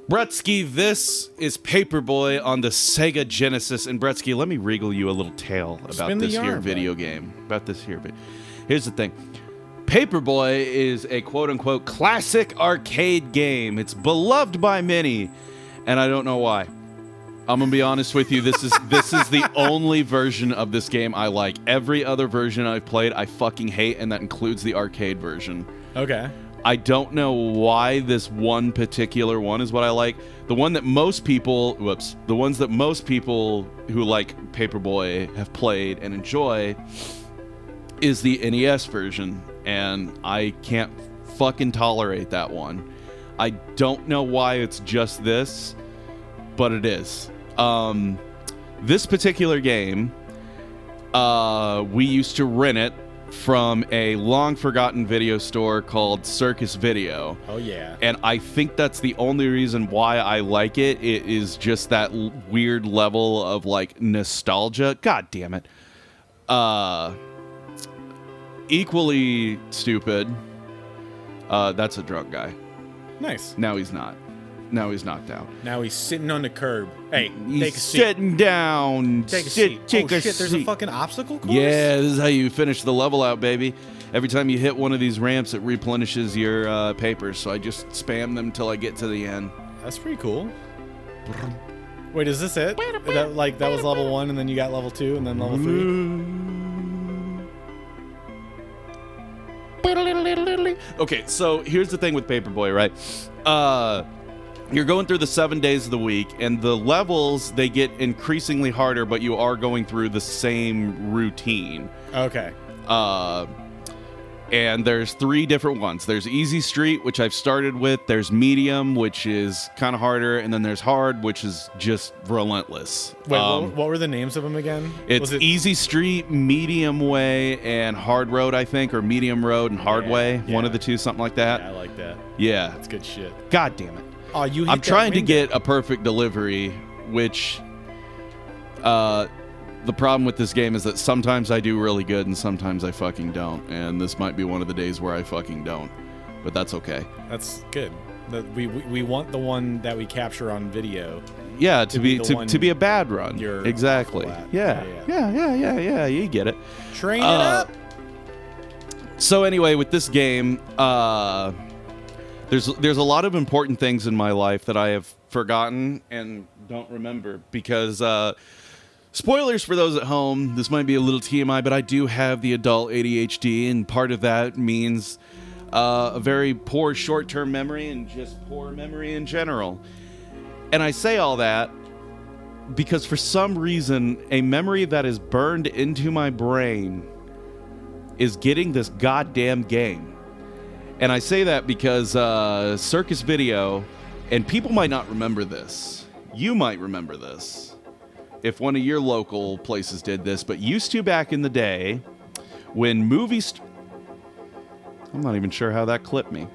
Bretsky, this is Paperboy on the Sega Genesis. And Bretsky, let me regale you a little tale about this here video game. Here's the thing. Paperboy is a quote-unquote classic arcade game. It's beloved by many, and I don't know why. I'm gonna be honest with you. This is the only version of this game I like. Every other version I've played, I fucking hate, and that includes the arcade version. Okay. I don't know why this one particular one is what I like. The ones that most people who like Paperboy have played and enjoy is the NES version, and I can't fucking tolerate that one. I don't know why it's just this, but it is. This particular game, we used to rent it from a long-forgotten video store called Circus Video. Oh, yeah. And I think that's the only reason why I like it. It is just that weird level of, like, nostalgia. God damn it. Equally stupid. That's a drunk guy. Nice. Now he's not. Now he's knocked out. Now he's sitting on the curb. Hey, he's take a seat. Sitting down. Take a seat. Take a shit, there's seat. a fucking obstacle course? Yeah, this is how you finish the level out, baby. Every time you hit one of these ramps, it replenishes your papers. So I just spam them till I get to the end. That's pretty cool. Wait, is this it? That was level 1, and then you got level 2, and then level 3? Okay, so here's the thing with Paperboy, right? You're going through the 7 days of the week, and the levels, they get increasingly harder, but you are going through the same routine. Okay. And there's 3 different ones. There's Easy Street, which I've started with. There's Medium, which is kind of harder. And then there's Hard, which is just relentless. Wait, what were the names of them again? It's Easy Street, Medium Way, and Hard Road, I think, or Medium Road and Hard Way. Yeah. One of the two, something like that. Yeah, I like that. Yeah. That's good shit. God damn it. Oh, I'm trying to get a perfect delivery, which the problem with this game is that sometimes I do really good and sometimes I fucking don't. And this might be one of the days where I fucking don't. But that's okay. That's good. We want the one that we capture on video. Yeah, to be a bad run. Exactly. Yeah. You get it. Train it up. So anyway, with this game, there's a lot of important things in my life that I have forgotten and don't remember because spoilers for those at home, this might be a little TMI, but I do have the adult ADHD, and part of that means a very poor short-term memory and just poor memory in general. And I say all that because for some reason, a memory that is burned into my brain is getting this goddamn game. And I say that because Circus Video, and people might not remember this. You might remember this if one of your local places did this, but used to back in the day when I'm not even sure how that clipped me.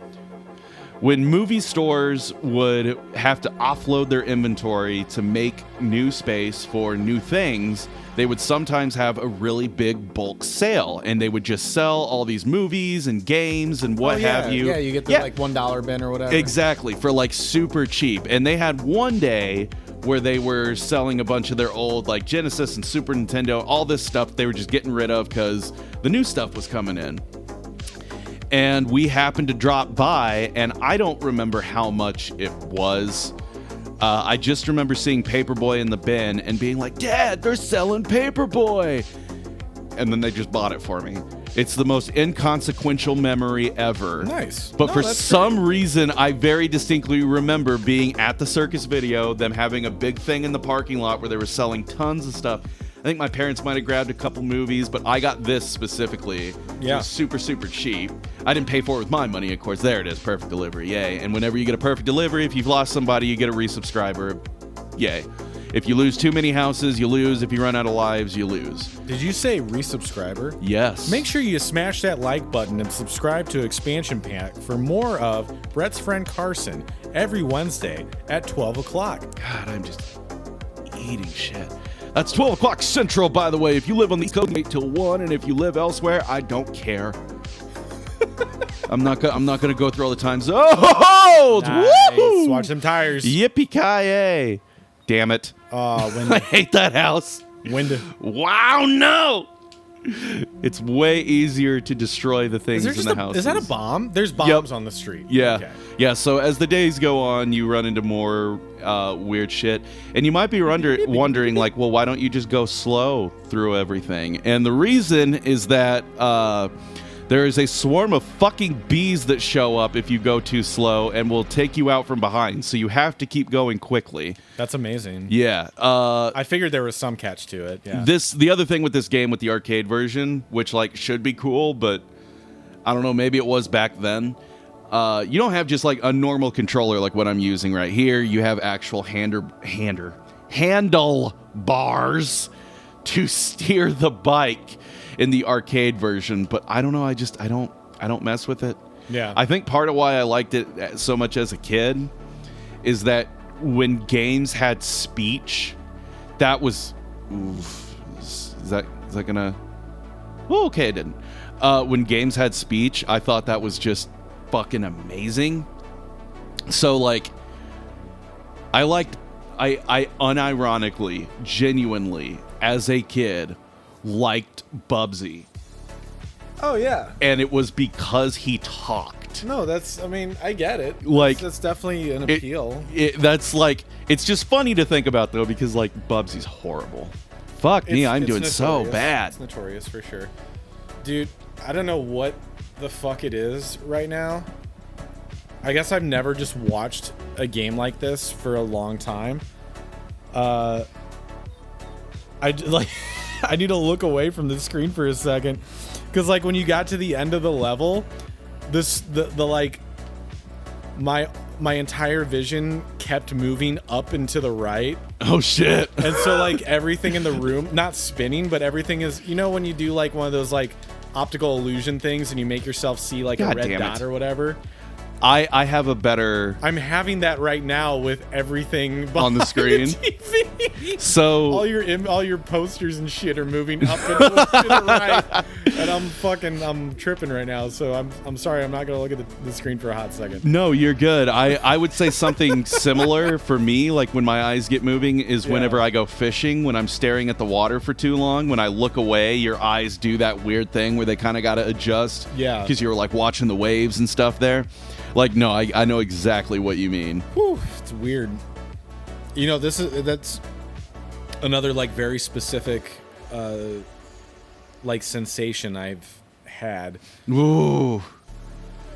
When movie stores would have to offload their inventory to make new space for new things, they would sometimes have a really big bulk sale, and they would just sell all these movies and games and what have you. Yeah, you get the like $1 bin or whatever. Exactly, for like super cheap. And they had one day where they were selling a bunch of their old like Genesis and Super Nintendo, all this stuff they were just getting rid of because the new stuff was coming in. And we happened to drop by, and I don't remember how much it was. I just remember seeing Paperboy in the bin and being like, Dad, they're selling Paperboy. And then they just bought it for me. It's the most inconsequential memory ever. Nice. But for some reason, I very distinctly remember being at the Circus Video, them having a big thing in the parking lot where they were selling tons of stuff. I think my parents might have grabbed a couple movies, but I got this specifically. Yeah. It was super, super cheap. I didn't pay for it with my money, of course. There it is, perfect delivery, yay. And whenever you get a perfect delivery, if you've lost somebody, you get a resubscriber, yay. If you lose too many houses, you lose. If you run out of lives, you lose. Did you say resubscriber? Yes. Make sure you smash that like button and subscribe to Expansion Pack for more of Brett's friend Carson every Wednesday at 12 o'clock. God, I'm just eating shit. That's 12 o'clock Central, by the way. If you live on the East Coast, 8 till 1, and if you live elsewhere, I don't care. I'm not gonna go through all the times. Oh, Nice. woo! Watch them tires. Yippee-ki-yay! Damn it! Window. I hate that house. Window. Wow, no! It's way easier to destroy the things in the house. Is that a bomb? There's bombs on the street. Yeah. Okay. Yeah, so as the days go on, you run into more weird shit. And you might be wondering, like, well, why don't you just go slow through everything? And the reason is that there is a swarm of fucking bees that show up if you go too slow and will take you out from behind. So you have to keep going quickly. That's amazing. Yeah. I figured there was some catch to it. Yeah. The other thing with this game, with the arcade version, which like should be cool, but I don't know, maybe it was back then. You don't have just like a normal controller like what I'm using right here. You have actual handle bars to steer the bike in the arcade version, but I don't know. I don't mess with it. Yeah. I think part of why I liked it so much as a kid is that when games had speech, that was, oof, is that gonna? Well, okay, it didn't. When games had speech, I thought that was just fucking amazing. So like, I unironically, genuinely, as a kid, liked Bubsy. Oh yeah. And it was because he talked. No, I get it. Like, that's definitely an appeal. That's like, it's just funny to think about though, because like Bubsy's horrible. Fuck me, I'm doing so bad. It's notorious for sure. Dude, I don't know what the fuck it is right now. I guess I've never just watched a game like this for a long time. I need to look away from the screen for a second, because like when you got to the end of the level, my entire vision kept moving up and to the right. Oh shit. And so like everything in the room, not spinning, but everything is, you know, when you do like one of those like optical illusion things and you make yourself see like a red dot or whatever. I have a better... I'm having that right now with everything on the screen. The TV. So all your posters and shit are moving up and to the right, and I'm tripping right now. So I'm sorry, I'm not gonna look at the screen for a hot second. No, you're good. I would say something similar for me, like when my eyes get moving, is whenever I go fishing, when I'm staring at the water for too long. When I look away, your eyes do that weird thing where they kind of got to adjust. Yeah. Because you're like watching the waves and stuff there. Like, no, I know exactly what you mean. Whew, it's weird. You know, that's another like very specific like sensation I've had. Ooh.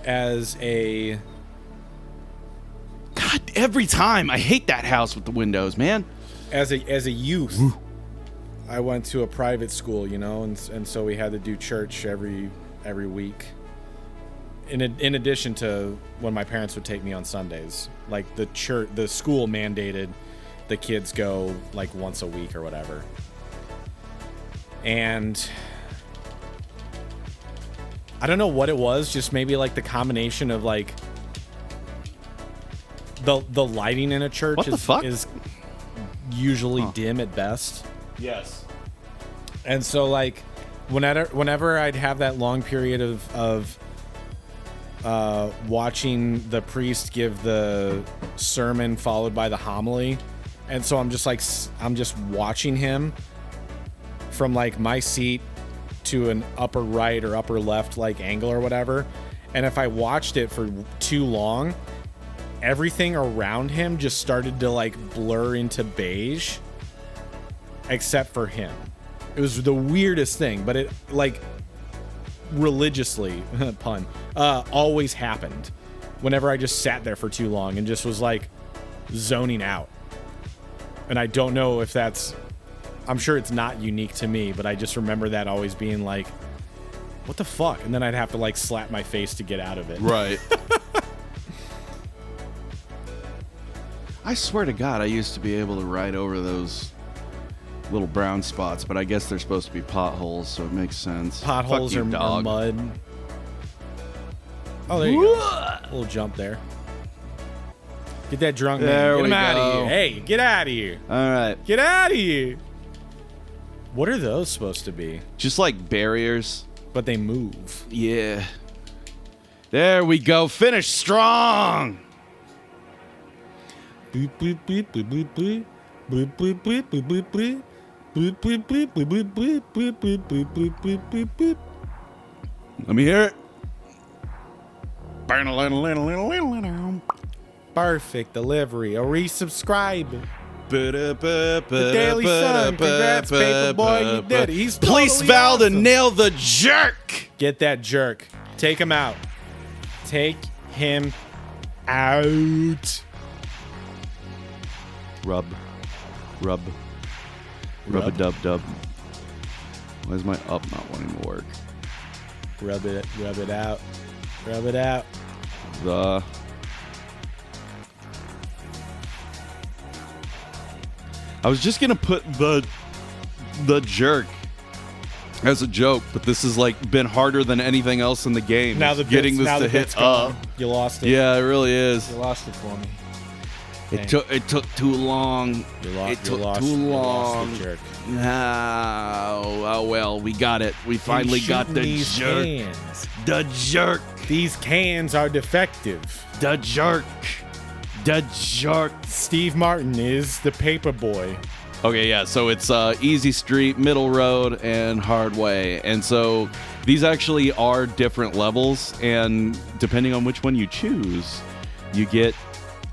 As a... God, every time. I hate that house with the windows, man. As a youth, I went to a private school, you know, and so we had to do church every week. In addition to when my parents would take me on Sundays, like the school mandated the kids go like once a week or whatever. And I don't know what it was, just maybe like the combination of like the lighting in a church is usually dim at best. Yes. And so like whenever I'd have that long period of watching the priest give the sermon followed by the homily, and so I'm just watching him from like my seat to an upper right or upper left like angle or whatever, and if I watched it for too long, everything around him just started to like blur into beige except for him. It was the weirdest thing, but it like religiously pun always happened whenever I just sat there for too long and just was like zoning out. And I don't know if I'm sure it's not unique to me, but I just remember that always being like, what the fuck? And then I'd have to like slap my face to get out of it. Right. I swear to God, I used to be able to ride over those little brown spots, but I guess they're supposed to be potholes, so it makes sense. Potholes Fuck you, or mud. Oh, there you go. A little jump there. Get that drunk man. There Get we him out go. of here. Hey, get out of here. All right. Get out of here. What are those supposed to be? Just like barriers. But they move. Yeah. There we go. Finish strong. Boop, boop, boop, boop, boop, boop. Boop, boop, boop, boop, boop, boop. Boop, boop, boop, boop, boop, boop, boop, boop, boop, boop, boop, boop, boop. Let me hear it. Perfect delivery. A resubscribe. The Daily Sun. Congrats, Paperboy. You did it. He's Police totally vow to awesome. nail the jerk. Get that jerk. Take him out. Take him out. Rub a dub. Why is my up not wanting to work? Rub it out. Rub it out. I was just gonna put the jerk as a joke, but this has like been harder than anything else in the game. Now the getting bits, this to hit up. You lost it. Yeah, it really is. You lost it for me. It took too long. It took too long. The jerk. Oh well, we got it. We finally got the jerk. Cans. The jerk. These cans are defective. The jerk. The jerk. Steve Martin is the Paperboy. Okay, yeah, so it's easy street, middle road, and hard way. And so these actually are different levels, and depending on which one you choose, you get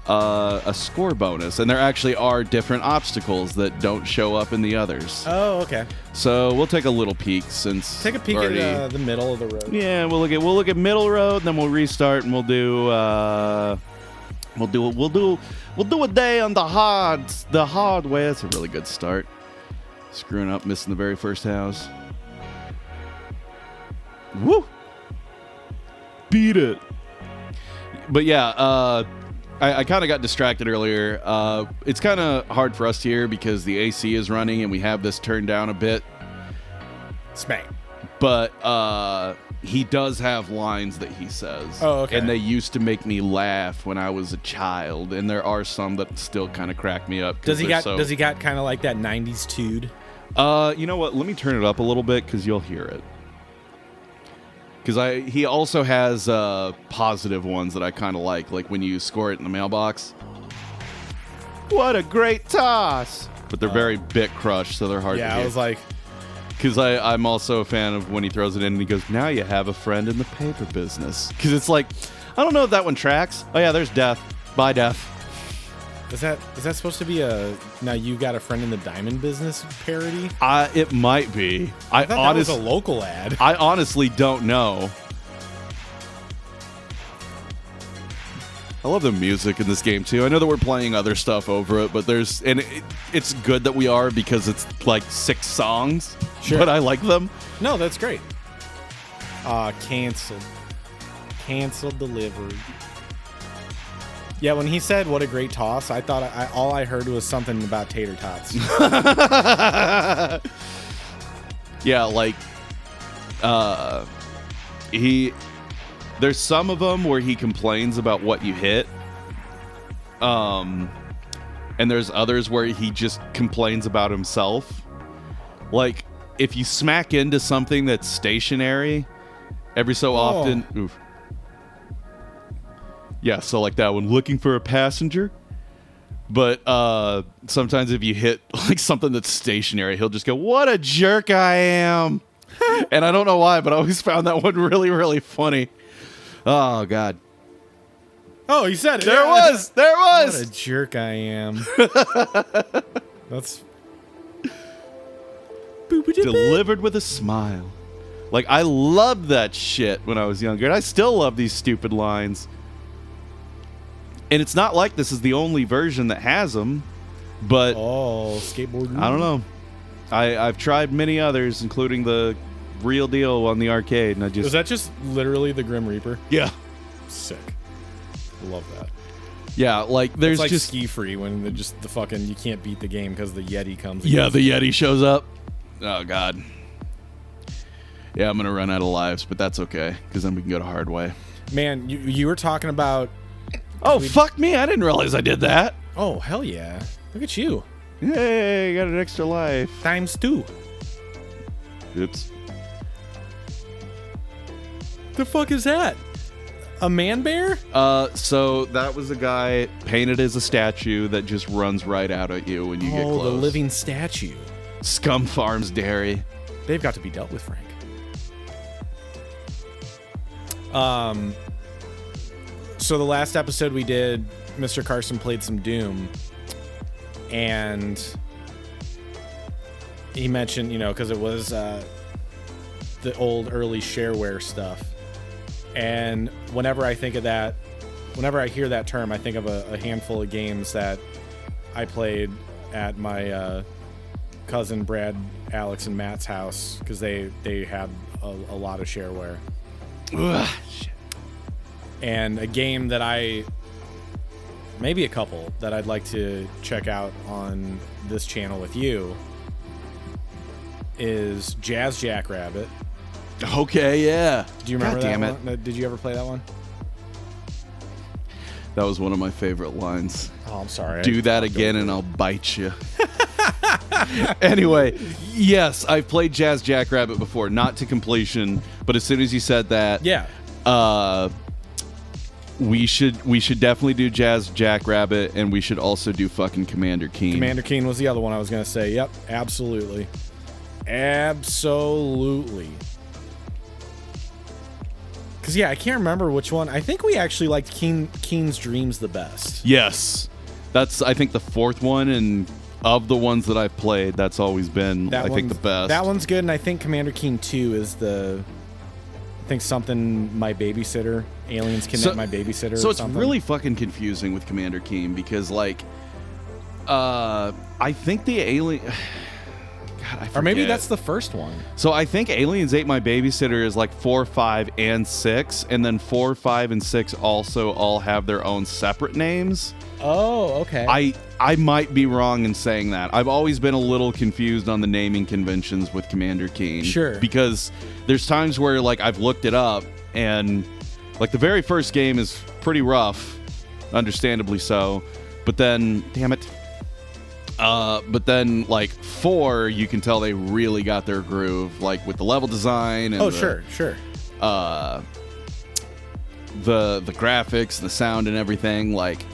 a score bonus. And there actually are different obstacles that don't show up in the others. Oh, okay. So we'll take a little peek since Take a peek already, at the middle of the road. Yeah, we'll look at middle road, then we'll restart and we'll do a day on the hard way. That's a really good start. Screwing up, missing the very first house. Woo! Beat it. But yeah, I kind of got distracted earlier. It's kind of hard for us here because the AC is running and we have this turned down a bit. Smack. But he does have lines that he says. Oh, okay. And they used to make me laugh when I was a child, and there are some that still kind of crack me up. Does he got kind of like that 90s tude? You know what? Let me turn it up a little bit because you'll hear it. Because he also has positive ones that I kind of like when you score it in the mailbox. What a great toss! But they're very bit crushed, so they're hard to hear. Yeah, I was like... Because I'm also a fan of when he throws it in and he goes, now you have a friend in the paper business. Because it's like, I don't know if that one tracks. Oh yeah, there's Death. Bye, Death. Is that supposed to be a now you got a friend in the diamond business parody? It might be. I thought that was a local ad. I honestly don't know. I love the music in this game too. I know that we're playing other stuff over it, but it's good that we are because it's like 6 songs. Sure. But I like them. No, that's great. Canceled delivery. Yeah, when he said what a great toss, I thought all I heard was something about tater tots. Yeah, like there's some of them where he complains about what you hit. And there's others where he just complains about himself. Like if you smack into something that's stationary every so often, oof. Yeah, so like that one, looking for a passenger. But sometimes if you hit like something that's stationary, he'll just go, "What a jerk I am." And I don't know why, but I always found that one really, really funny. Oh, God. Oh, he said it. There it was. There it was. What a jerk I am. That's... Delivered with a smile. Like, I loved that shit when I was younger, and I still love these stupid lines. And it's not like this is the only version that has them, but... Oh, skateboard. I don't know. I've tried many others, including the real deal on the arcade, and I just... Is that just literally the Grim Reaper? Yeah. Sick. Love that. Yeah, like there's it's like just ski free when the fucking you can't beat the game because the Yeti comes. Yeah, the Yeti shows up. Oh God. Yeah, I'm gonna run out of lives, but that's okay because then we can go to hard way. Man, you were talking about. Oh fuck me! I didn't realize I did that. Oh hell yeah! Look at you. Yay! Got an extra life. ×2. Oops. The fuck is that? A man bear? So that was a guy painted as a statue that just runs right out at you when you get close. Oh, the living statue. Scum Farms Dairy. They've got to be dealt with, Frank. So the last episode we did, Mr. Carson played some Doom, and he mentioned, because it was the old early shareware stuff. And whenever I think of that, whenever I hear that term, I think of a handful of games that I played at my cousin Brad, Alex, and Matt's house, because they had a lot of shareware. Ugh, shit. And a game that maybe a couple that I'd like to check out on this channel with you is Jazz Jackrabbit. Okay, yeah. Do you remember God damn that it. one? Did you ever play that one? That was one of my favorite lines. Oh, I'm sorry. Do that again and I'll bite you. Anyway, yes, I've played Jazz Jackrabbit before, not to completion, but as soon as you said that, Yeah. we should definitely do Jazz Jackrabbit, and we should also do fucking Commander Keen. Commander Keen was the other one I was going to say. Yep, absolutely. Absolutely. Because, yeah, I can't remember which one. I think we actually liked Keen's Dreams the best. Yes. That's, I think, the fourth one, and of the ones that I've played, that's always been, I think, the best. That one's good, and I think Commander Keen 2 is I think something, My Babysitter. Aliens Kidnap My Babysitter So or it's something. really fucking confusing with Commander Keen, because, like, I think the alien... God, I forget. Or maybe that's the first one. So I think Aliens Ate My Babysitter is like 4, 5, and 6, and then 4, 5, and 6 also all have their own separate names. Oh, okay. I might be wrong in saying that. I've always been a little confused on the naming conventions with Commander Keen. Sure. Because there's times where, like, I've looked it up, and, like, the very first game is pretty rough, understandably so, but then, damn it. But then, like, 4, you can tell they really got their groove, like, with the level design and sure. the graphics, the sound, and everything. Like,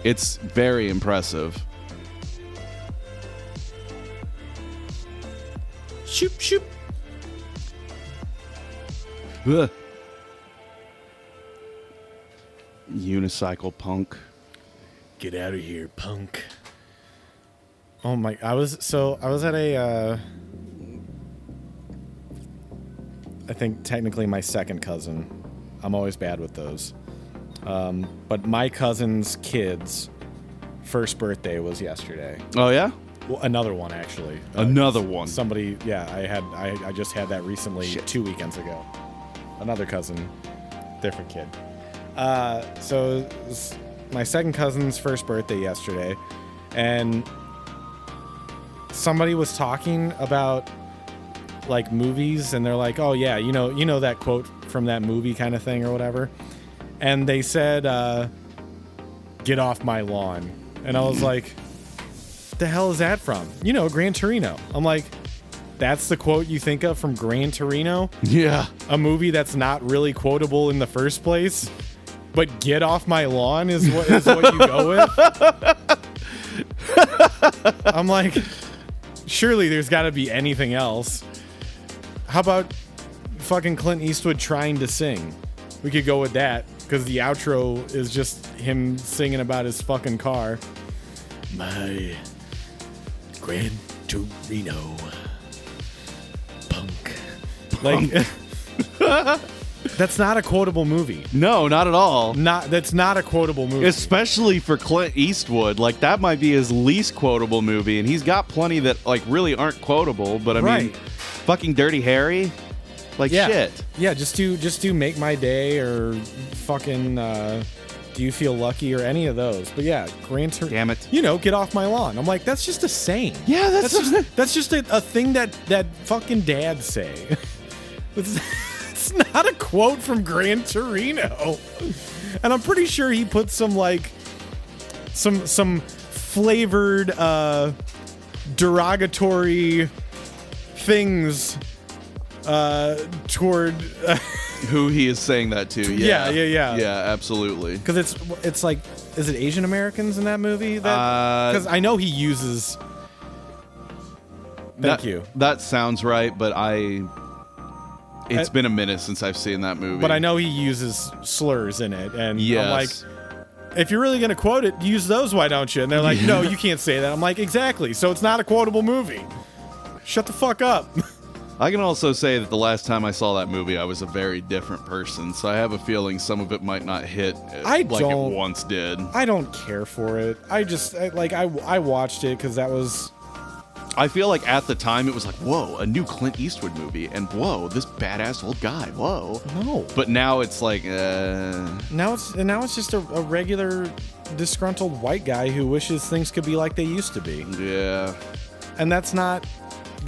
it's very impressive. Shoop, shoop. Ugh. Unicycle punk. Get out of here, punk. Oh my! I was at a. I think technically my second cousin. I'm always bad with those. But my cousin's kid's first birthday was yesterday. Oh yeah. Well, another one actually. Another one. Somebody, yeah. I just had that recently. Shit. 2 weekends ago. Another cousin, different kid. So it was my second cousin's first birthday yesterday, and somebody was talking about like movies, and they're like, "Oh yeah, you know that quote from that movie kind of thing or whatever," and they said, "Get off my lawn," and I was like, "The hell is that from?" Gran Torino. I'm like, that's the quote you think of from Gran Torino? Yeah. A movie that's not really quotable in the first place, but "get off my lawn" is what you go with. I'm like, surely there's got to be anything else. How about fucking Clint Eastwood trying to sing? We could go with that, because the outro is just him singing about his fucking car. My Gran Torino punk. Like, that's not a quotable movie. No, not at all. That's not a quotable movie. Especially for Clint Eastwood. Like, that might be his least quotable movie, and he's got plenty that, like, really aren't quotable, but I mean, fucking Dirty Harry? Like, shit. Yeah, just do Make My Day or fucking Do You Feel Lucky or any of those. But yeah, Damn it. Get off my lawn. I'm like, that's just a saying. Yeah, that's just a thing that fucking dads say. It's not a quote from Gran Torino. And I'm pretty sure he put some flavored derogatory things toward Who he is saying that to. Yeah. Yeah, absolutely. Because it's like, is it Asian Americans in that movie? Because I know he uses. Thank you. That sounds right, but it's been a minute since I've seen that movie. But I know he uses slurs in it, and yes. I'm like, if you're really gonna quote it, use those. Why don't you? And they're like, no, you can't say that. I'm like, exactly. So it's not a quotable movie. Shut the fuck up. I can also say that the last time I saw that movie, I was a very different person, so I have a feeling some of it might not hit like it once did. I don't care for it. I watched it because that was... I feel like at the time it was like, whoa, a new Clint Eastwood movie, and whoa, this badass old guy, whoa. No. But now it's like, Now it's just a regular disgruntled white guy who wishes things could be like they used to be. Yeah. And that's not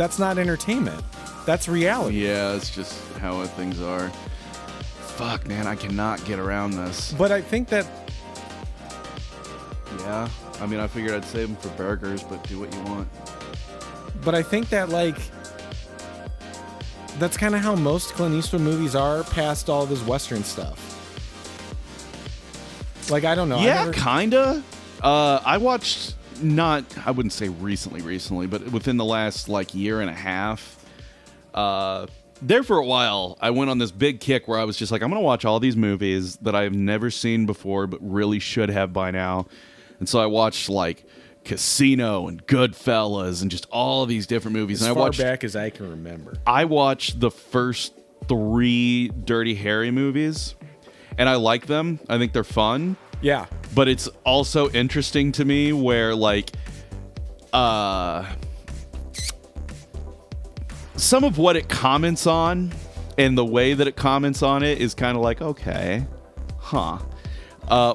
entertainment. That's reality. Yeah, it's just how things are. Fuck, man, I cannot get around this. But I think that... Yeah, I mean, I figured I'd save them for burgers, but do what you want. But I think that, like, that's kind of how most Clint Eastwood movies are past all of his Western stuff. Like, I don't know. Yeah, kinda. I watched, I wouldn't say recently, but within the last, like, year and a half, there for a while, I went on this big kick where I was just like, I'm going to watch all these movies that I've never seen before, but really should have by now. And so I watched, like, Casino and Goodfellas and just all of these different movies. As and far back as I can remember. I watched the first 3 Dirty Harry movies, and I like them. I think they're fun. Yeah. But it's also interesting to me where, like, some of what it comments on and the way that it comments on it is kind of like, okay, huh.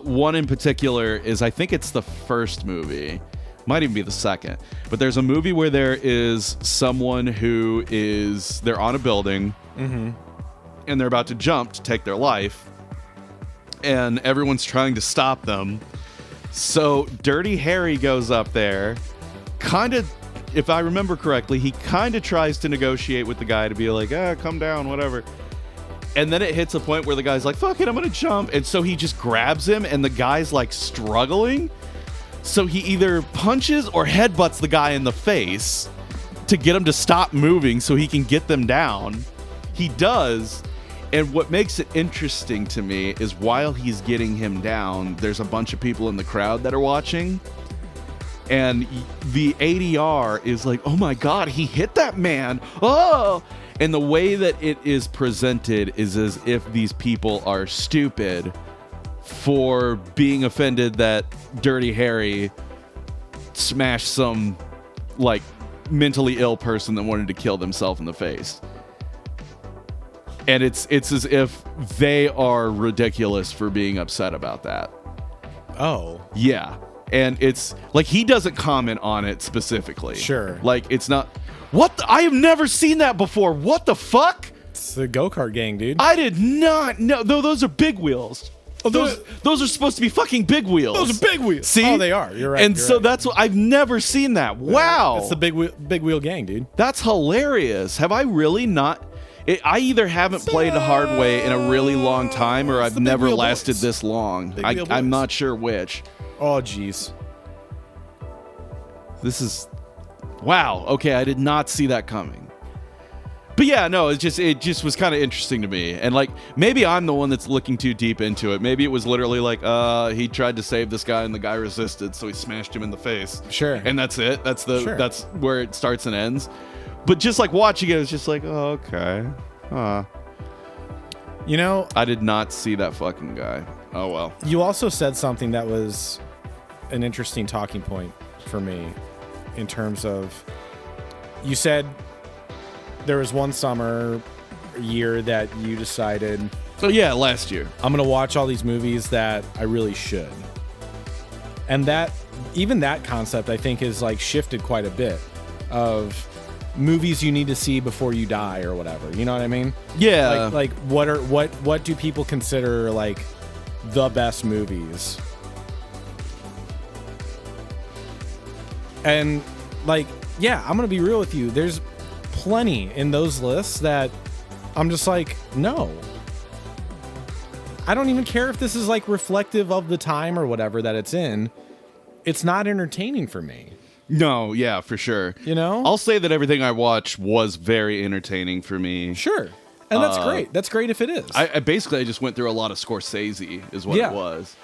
One in particular is, I think it's the first movie. Might even be the second. But there's a movie where there is someone who they're on a building, and they're about to jump to take their life, and everyone's trying to stop them. So Dirty Harry goes up there, kind of, if I remember correctly, he kind of tries to negotiate with the guy to be like, come down, whatever. And then it hits a point where the guy's like, fuck it, I'm going to jump. And so he just grabs him, and the guy's like struggling. So he either punches or headbutts the guy in the face to get him to stop moving so he can get them down. He does. And what makes it interesting to me is while he's getting him down, there's a bunch of people in the crowd that are watching. And the ADR is like, oh my God, he hit that man. Oh! And the way that it is presented is as if these people are stupid for being offended that Dirty Harry smashed some, like, mentally ill person that wanted to kill themselves in the face. And it's as if they are ridiculous for being upset about that. Oh. Yeah. And it's like, he doesn't comment on it specifically. Sure. Like, it's not... What? I have never seen that before. What the fuck? It's the go-kart gang, dude. I did not know. Those are big wheels. Oh, those are supposed to be fucking big wheels. Those are big wheels. See? Oh, they are. You're right. And so that's what... I've never seen that. Wow. It's the big wheel gang, dude. That's hilarious. Have I really not... I either haven't played the hard way in a really long time, or I've never lasted this long. I'm not sure which. Oh, jeez. This is... Wow. Okay, I did not see that coming. But yeah, no, it just was kind of interesting to me. And, like, maybe I'm the one that's looking too deep into it. Maybe it was literally like, he tried to save this guy and the guy resisted, so he smashed him in the face. Sure. And that's it. That's where it starts and ends. But just like watching it, it's just like, oh, okay. You know, I did not see that fucking guy. Oh, well. You also said something that was an interesting talking point for me in terms of, you said there was one summer year that you decided, oh yeah, last year, I'm going to watch all these movies that I really should. And that, even that concept, I think, is like shifted quite a bit of movies you need to see before you die or whatever. You know what I mean? Yeah. Like what do people consider like the best movies? And like, yeah, I'm gonna be real with you. There's plenty in those lists that I'm just like, no. I don't even care if this is like reflective of the time or whatever that it's in. It's not entertaining for me. No, yeah, for sure. You know? I'll say that everything I watched was very entertaining for me. Sure. And that's great. That's great if it is. I basically just went through a lot of Scorsese is what it was.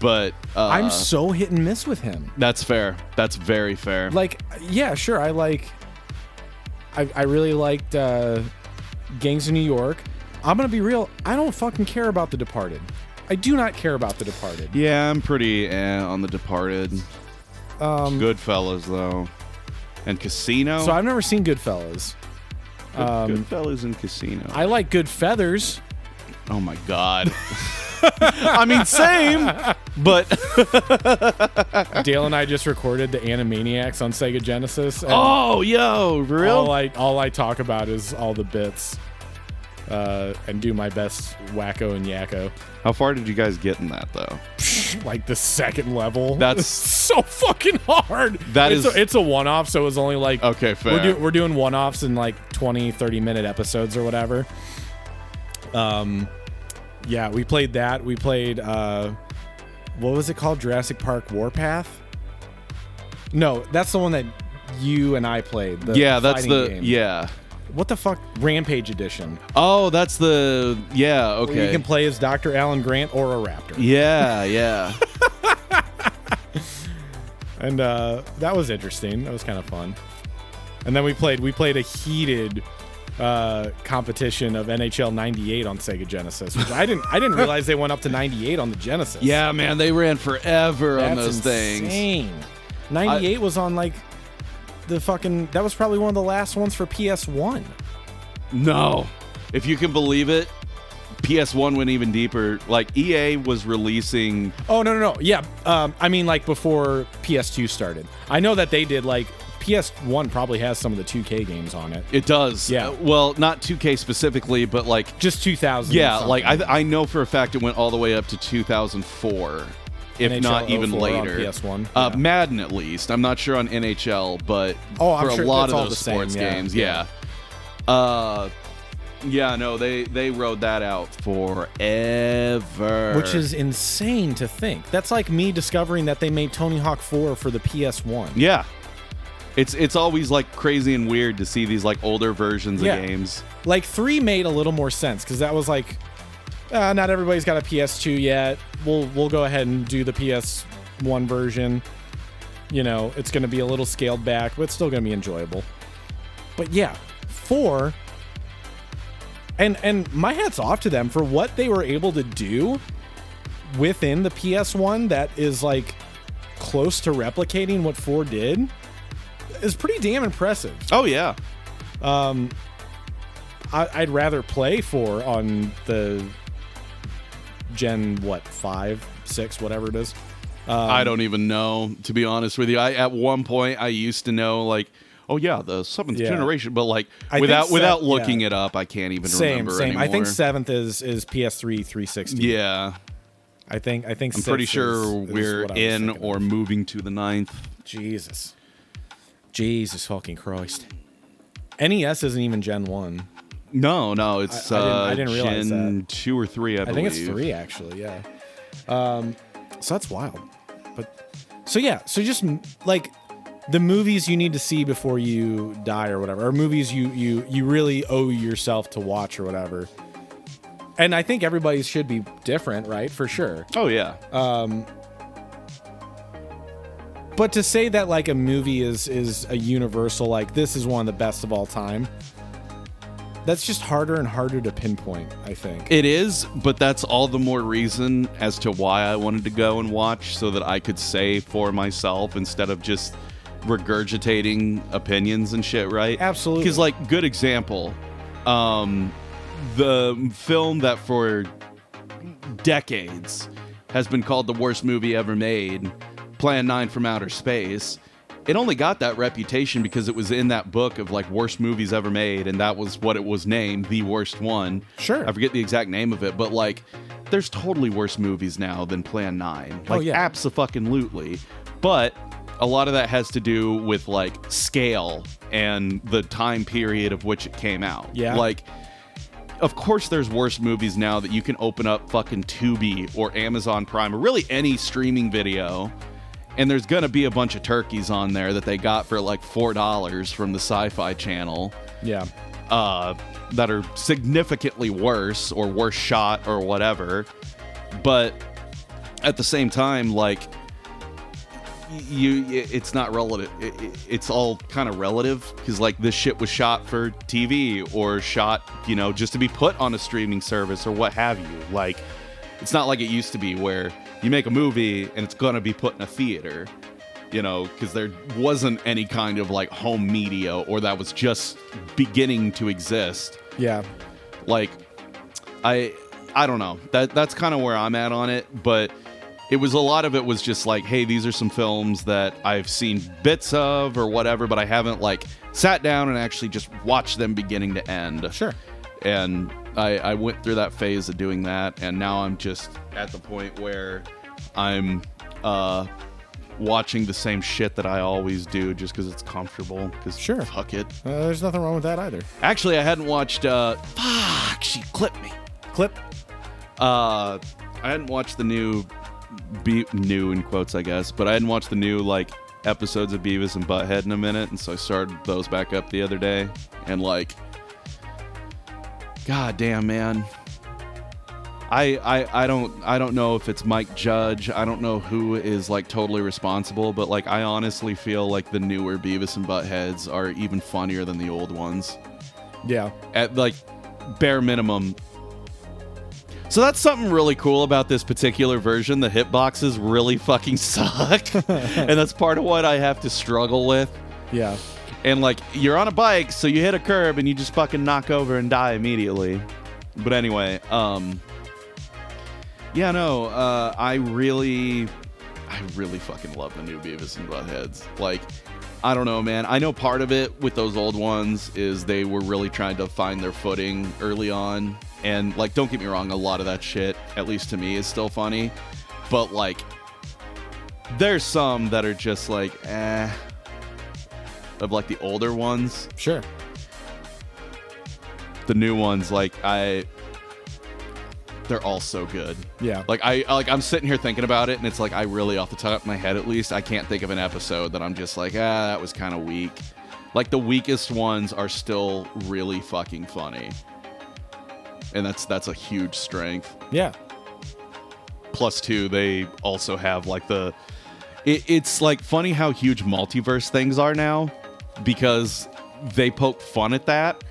But I'm so hit and miss with him. That's fair. That's very fair. Like, yeah, sure. I really liked Gangs of New York. I'm going to be real. I don't fucking care about The Departed. I do not care about The Departed. Yeah, I'm pretty on The Departed. Goodfellas, though. And Casino. So I've never seen Goodfellas. Goodfellas and Casino. I like Good Feathers. Oh, my God. I mean, same, but... Dale and I just recorded the Animaniacs on Sega Genesis. Oh, yo, for real? All I talk about is all the bits and do my best wacko and yakko. How far did you guys get in that, though? Like the second level. That's so fucking hard. It's a one-off, so it was only like... Okay, fair. We're doing one-offs in like 20, 30-minute episodes or whatever. Yeah, we played that. We played, what was it called? Jurassic Park Warpath? No, that's the one that you and I played. That's the game. Yeah. What the fuck? Rampage Edition. Oh, that's the... Yeah, okay. Where you can play as Dr. Alan Grant or a raptor. Yeah. And that was interesting. That was kind of fun. And then we played a heated... competition of NHL 98 on Sega Genesis, which I didn't realize they went up to 98 on the Genesis. Yeah, man, they ran forever on those insane. things. 98 was on like the fucking... That was probably one of the last ones for PS1. No. If you can believe it, PS1 went even deeper. Like, EA was releasing... Oh, no. Yeah. I mean, like, before PS2 started. I know that they did, like... PS1 probably has some of the 2K games on it. It does. Yeah. Well, not 2K specifically, but like... Just 2000. Yeah, like I know for a fact it went all the way up to 2004, if NHL not even 04 later. on PS1. Yeah. Madden, at least. I'm not sure on NHL, but I'm for sure a lot that's of all those the same, sports games, yeah. Yeah, no, they rode that out forever. Which is insane to think. That's like me discovering that they made Tony Hawk 4 for the PS1. Yeah. It's always like crazy and weird to see these like older versions of games. Like 3 made a little more sense because that was like, not everybody's got a PS2 yet. We'll go ahead and do the PS1 version. You know, it's going to be a little scaled back, but it's still going to be enjoyable. But yeah, 4, and my hat's off to them for what they were able to do within the PS1 that is like close to replicating what 4 did. Is pretty damn impressive. Oh, yeah. I'd rather play 4 on the Gen, 5, 6, whatever it is. I don't even know, to be honest with you. At one point, I used to know, like, oh, yeah, the 7th generation. But, like, without looking it up, I can't even remember anymore. I think 7th is PS3 360. Yeah. I think I'm pretty sure we're in or moving to the 9th. Jesus fucking Christ. NES isn't even Gen 1. No, it's I didn't realize Gen that. 2 or 3, I believe. I think it's 3, actually, yeah. So that's wild. So just, like, the movies you need to see before you die or whatever, or movies you really owe yourself to watch or whatever. And I think everybody should be different, right? For sure. Oh, yeah. But to say that like a movie is a universal, like this is one of the best of all time, that's just harder and harder to pinpoint, I think. It is, but that's all the more reason as to why I wanted to go and watch, so that I could say for myself instead of just regurgitating opinions and shit, right? Absolutely. Because, like, good example, the film that for decades has been called the worst movie ever made, Plan 9 from Outer Space, it only got that reputation because it was in that book of like worst movies ever made, and that was what it was named, the worst one. Sure. I forget the exact name of it, but like there's totally worse movies now than Plan 9. Like abso-fucking-lutely. But a lot of that has to do with like scale and the time period of which it came out. Yeah. Like of course there's worse movies now that you can open up fucking Tubi or Amazon Prime or really any streaming video, and there's gonna be a bunch of turkeys on there that they got for like $4 from the Sci-Fi Channel. Yeah. That are significantly worse or worse shot or whatever. But at the same time, like, it's not relative. It's all kind of relative, because like this shit was shot for TV or shot, you know, just to be put on a streaming service or what have you. Like, it's not like it used to be where you make a movie and it's gonna be put in a theater, you know, because there wasn't any kind of like home media, or that was just beginning to exist. Yeah. Like, I don't know. That's kind of where I'm at on it, but it was a lot of it was just like, hey, these are some films that I've seen bits of or whatever, but I haven't like sat down and actually just watched them beginning to end. Sure. And I went through that phase of doing that, and now I'm just at the point where I'm watching the same shit that I always do just because it's comfortable. Because sure, fuck it. There's nothing wrong with that either. Actually, I hadn't watched. She clipped me. Clip. I hadn't watched the new in quotes, I guess, but I hadn't watched the new like episodes of Beavis and Butthead in a minute, and so I started those back up the other day, and like, god damn, man. I don't know if it's Mike Judge. I don't know who is like totally responsible, but like I honestly feel like the newer Beavis and Buttheads are even funnier than the old ones. Yeah. At like bare minimum. So that's something really cool about this particular version. The hitboxes really fucking suck. And that's part of what I have to struggle with. Yeah. And like, you're on a bike, so you hit a curb and you just fucking knock over and die immediately. But anyway, yeah, no, I really fucking love the new Beavis and Buttheads. Like, I don't know, man. I know part of it with those old ones is they were really trying to find their footing early on. And, like, don't get me wrong, a lot of that shit, at least to me, is still funny. But, like, there's some that are just, like, of, like, the older ones. Sure. The new ones, like, they're all so good. Yeah. Like, I'm sitting here thinking about it, and it's like, I really, off the top of my head at least, I can't think of an episode that I'm just like, that was kind of weak. Like, the weakest ones are still really fucking funny. And that's a huge strength. Yeah. Plus, too, they also have, like, it's, like, funny how huge multiverse things are now, because they poke fun at that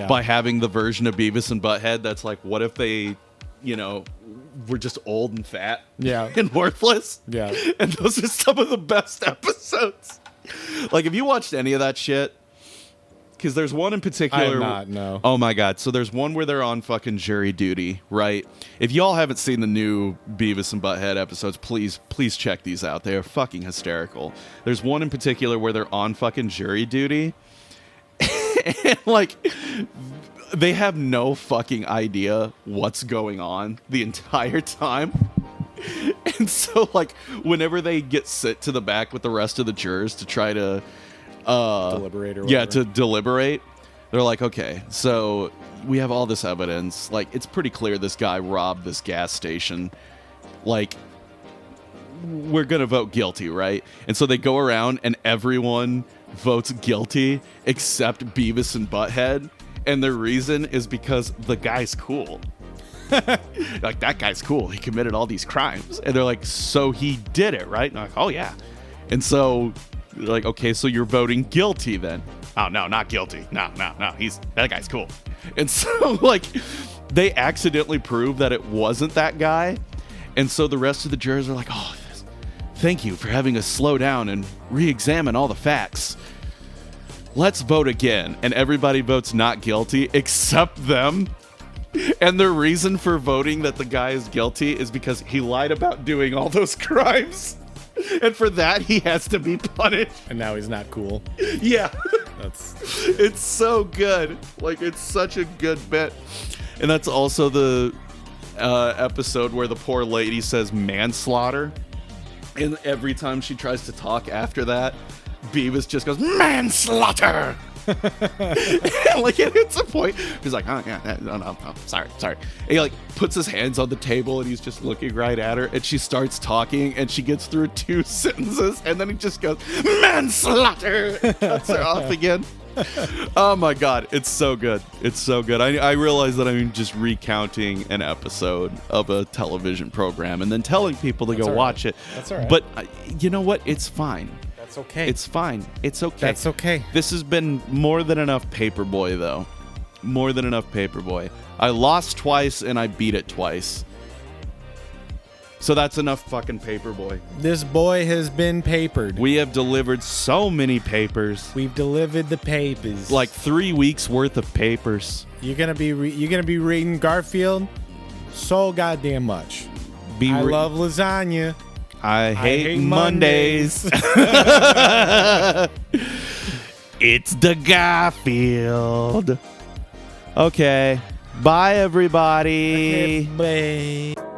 by having the version of Beavis and Butthead that's like, what if they, you know, were just old and fat and worthless? Yeah. And those are some of the best episodes. Like, have you watched any of that shit? Because there's one in particular. I have not, no. Oh my god. So there's one where they're on fucking jury duty, right? If y'all haven't seen the new Beavis and Butthead episodes, please check these out. They are fucking hysterical. There's one in particular where they're on fucking jury duty. And like, they have no fucking idea what's going on the entire time. And so like, whenever they get sent to the back with the rest of the jurors to try to deliberate or whatever. Yeah, to deliberate. They're like, okay, so we have all this evidence. Like, it's pretty clear this guy robbed this gas station. Like, we're going to vote guilty, right? And so they go around and everyone votes guilty except Beavis and Butthead. And the reason is because the guy's cool. Like, that guy's cool. He committed all these crimes. And they're like, so he did it, right? And I'm like, oh, yeah. And so... like, okay, so you're voting guilty then? Oh, no, not guilty. No. That guy's cool. And so, like, they accidentally prove that it wasn't that guy. And so the rest of the jurors are like, oh, thank you for having us slow down and re-examine all the facts. Let's vote again. And everybody votes not guilty except them. And the reason for voting that the guy is guilty is because he lied about doing all those crimes. And for that, he has to be punished. And now he's not cool. Yeah. It's so good. Like, it's such a good bit. And that's also the episode where the poor lady says manslaughter. And every time she tries to talk after that, Beavis just goes, manslaughter! Like it hits a point. He's like, oh yeah, no, sorry. And he like puts his hands on the table and he's just looking right at her. And she starts talking and she gets through 2 sentences and then he just goes, manslaughter. And cuts her off again. Oh my God, it's so good. It's so good. I realize that I'm just recounting an episode of a television program and then telling people to go watch it. That's all right. But you know what? It's fine. That's okay. It's fine. It's okay. That's okay. This has been more than enough Paperboy, though. More than enough Paperboy. I lost twice and I beat it twice. So that's enough fucking Paperboy. This boy has been papered. We have delivered so many papers. We've delivered the papers. Like 3 weeks worth of papers. You're gonna be reading Garfield so goddamn much. I love lasagna. I hate Mondays. It's the Garfield. Okay. Bye, everybody. Okay, bye.